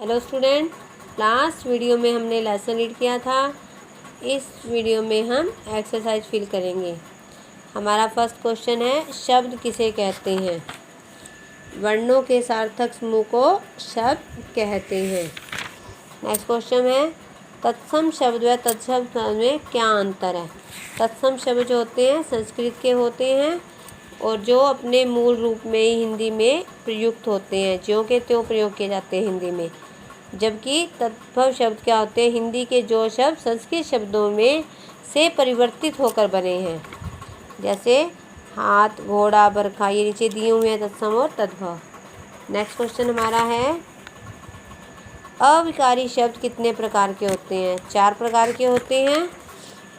Hello student, last video में हमने lesson read किया था। इस वीडियो में हम एक्सरसाइज फिल करेंगे। हमारा फर्स्ट क्वेश्चन है, शब्द किसे कहते हैं? वर्णों के सार्थक समूह को शब्द कहते हैं। नेक्स्ट क्वेश्चन है, तत्सम शब्द व तत्शब्द शब्द में क्या अंतर है? तत्सम शब्द जो होते हैं संस्कृत के होते हैं और जो अपने मूल रूप में ही हिंदी में प्रयुक्त होते हैं, ज्यों के त्यों प्रयोग किए जाते हैं हिंदी में। जबकि तद्भव शब्द क्या होते हैं? हिंदी के जो शब्द संस्कृत शब्दों में से परिवर्तित होकर बने हैं, जैसे हाथ, घोड़ा, बरखा, ये नीचे दिए हुए हैं तत्सम और तद्भव। नेक्स्ट क्वेश्चन हमारा है, अविकारी शब्द कितने प्रकार के होते हैं? 4 प्रकार के होते हैं।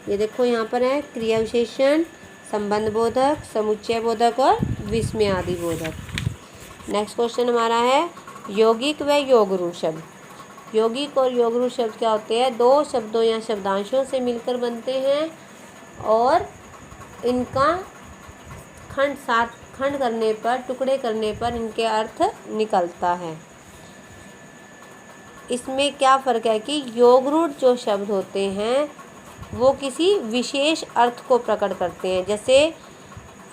ये देखो यहाँ पर है, क्रिया विशेषण, संबंध बोधक, समुच्चय बोधक और विस्मयादि बोधक। नेक्स्ट क्वेश्चन हमारा है, यौगिक व योगरूढ़ शब्द। यौगिक और योगरूढ़ शब्द क्या होते हैं? 2 शब्दों या शब्दांशों से मिलकर बनते हैं और इनका खंड करने पर, टुकड़े करने पर इनके अर्थ निकलता है। इसमें क्या फ़र्क है कि योगरूढ़ जो शब्द होते हैं वो किसी विशेष अर्थ को प्रकट करते हैं, जैसे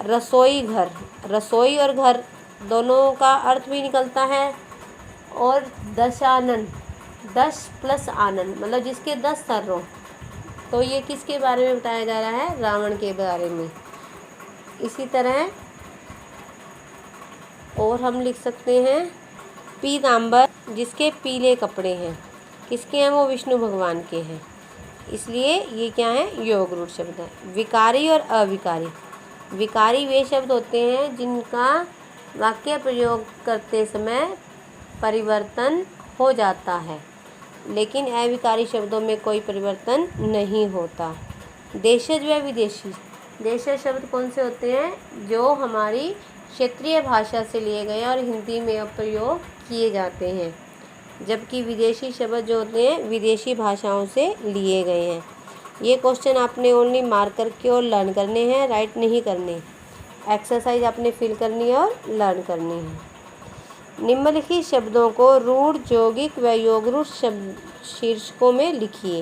रसोई घर। रसोई और घर दोनों का अर्थ भी निकलता है। और दशानन, 10 प्लस आनन, मतलब जिसके 10 सर हो, तो ये किसके बारे में बताया जा रहा है? रावण के बारे में। इसी तरह और हम लिख सकते हैं पीताम्बर, जिसके पीले कपड़े हैं, किसके हैं? वो विष्णु भगवान के हैं। इसलिए ये क्या है? योगरूढ़ शब्द है। विकारी और अविकारी। विकारी वे शब्द होते हैं जिनका वाक्य प्रयोग करते समय परिवर्तन हो जाता है, लेकिन अविकारी शब्दों में कोई परिवर्तन नहीं होता। देशज व विदेशी। देशज शब्द कौन से होते हैं? जो हमारी क्षेत्रीय भाषा से लिए गए और हिंदी में प्रयोग किए जाते हैं। जबकि विदेशी शब्द जो होते हैं विदेशी भाषाओं से लिए गए हैं। ये क्वेश्चन आपने ओनली मार्क करके और लर्न करने हैं, राइट नहीं करने। एक्सरसाइज आपने फिल करनी है और लर्न करनी है। निम्नलिखित शब्दों को रूढ़, यौगिक व योगरूढ़ शब्द शीर्षकों में लिखिए।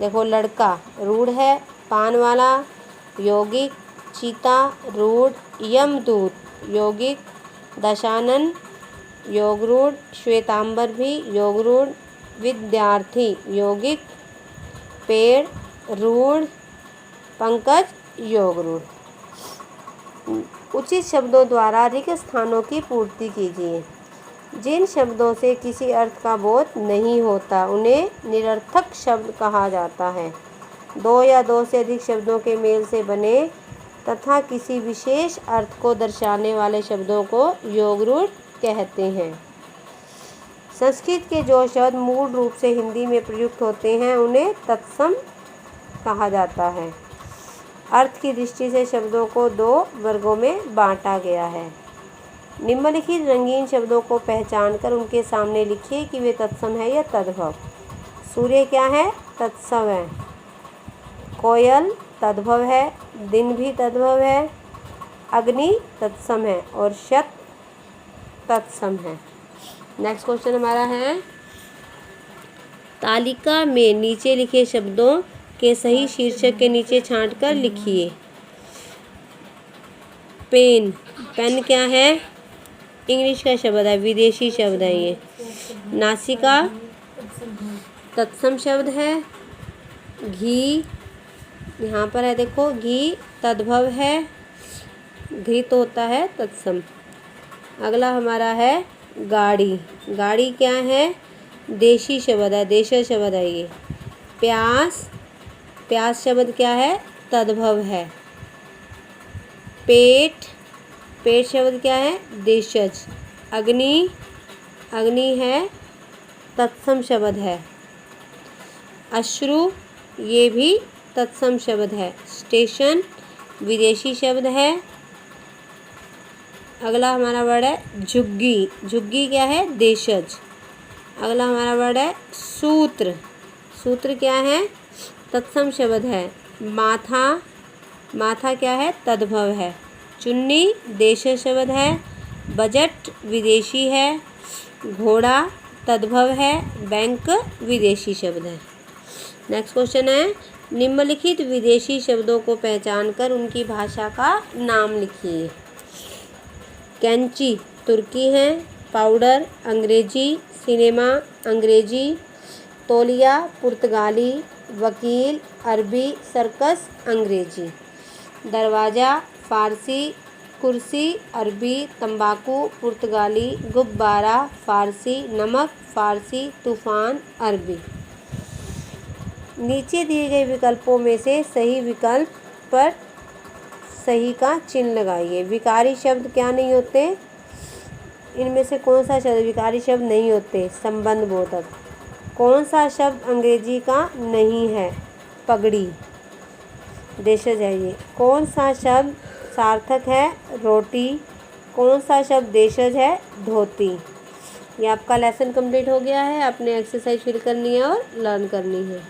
देखो, लड़का रूढ़ है, पान वाला यौगिक, चीता रूढ़, यमदूत यौगिक, दशानन योगरूढ़, श्वेतांबर भी योगरूढ़, विद्यार्थी यौगिक, पेड़ रूढ़, पंकज योगरूढ़। उचित शब्दों द्वारा रिक्त स्थानों की पूर्ति कीजिए। जिन शब्दों से किसी अर्थ का बोध नहीं होता उन्हें निरर्थक शब्द कहा जाता है। 2 या 2 से अधिक शब्दों के मेल से बने तथा किसी विशेष अर्थ को दर्शाने वाले शब्दों को योगरूढ़ कहते हैं। संस्कृत के जो शब्द मूल रूप से हिंदी में प्रयुक्त होते हैं उन्हें तत्सम कहा जाता है। अर्थ की दृष्टि से शब्दों को 2 वर्गों में बांटा गया है। निम्नलिखित रंगीन शब्दों को पहचानकर उनके सामने लिखिए कि वे तत्सम है या तद्भव। सूर्य क्या है? तत्सम है। कोयल तद्भव है, दिन भी तद्भव है, अग्नि तत्सम है और शत तत्सम है। नेक्स्ट क्वेश्चन हमारा है, तालिका में नीचे लिखे शब्दों के सही शीर्षक के नीचे छांटकर लिखिए। पेन, पेन क्या है? इंग्लिश का शब्द है, विदेशी शब्द है ये। नासिका तत्सम शब्द है। घी यहाँ पर है, देखो घी तद्भव है, घृत होता है तत्सम। अगला हमारा है गाड़ी। गाड़ी क्या है? देशी शब्द है, देशज शब्द है ये। प्यास, प्यास शब्द क्या है? तद्भव है। पेट, पेट शब्द क्या है? देशज। अग्नि, अग्नि है तत्सम शब्द है। अश्रु, ये भी तत्सम शब्द है। स्टेशन विदेशी शब्द है। अगला हमारा वर्ड है झुग्गी। झुग्गी क्या है? देशज। अगला हमारा वर्ड है सूत्र। सूत्र क्या है? तत्सम शब्द है। माथा, माथा क्या है? तद्भव है। चुन्नी देशज शब्द है। बजट विदेशी है। घोड़ा तद्भव है, बैंक विदेशी शब्द है। नेक्स्ट क्वेश्चन है, निम्नलिखित विदेशी शब्दों को पहचान कर उनकी भाषा का नाम लिखिए। कैंची तुर्की है, पाउडर अंग्रेजी, सिनेमा अंग्रेजी, तौलिया पुर्तगाली, वकील अरबी, सर्कस अंग्रेजी, दरवाज़ा फ़ारसी, कुर्सी अरबी, तंबाकू पुर्तगाली, गुब्बारा फ़ारसी, नमक फ़ारसी, तूफ़ान अरबी। नीचे दिए गए विकल्पों में से सही विकल्प पर सही का चिन्ह लगाइए। विकारी शब्द क्या नहीं होते? इनमें से कौन सा शब्द विकारी शब्द नहीं होते? संबंध बोधक। कौन सा शब्द अंग्रेजी का नहीं है? पगड़ी, देशज है ये। कौन सा शब्द सार्थक है? रोटी। कौन सा शब्द देशज है? धोती। ये आपका लेसन कंप्लीट हो गया है। आपने एक्सरसाइज फिल करनी है और लर्न करनी है।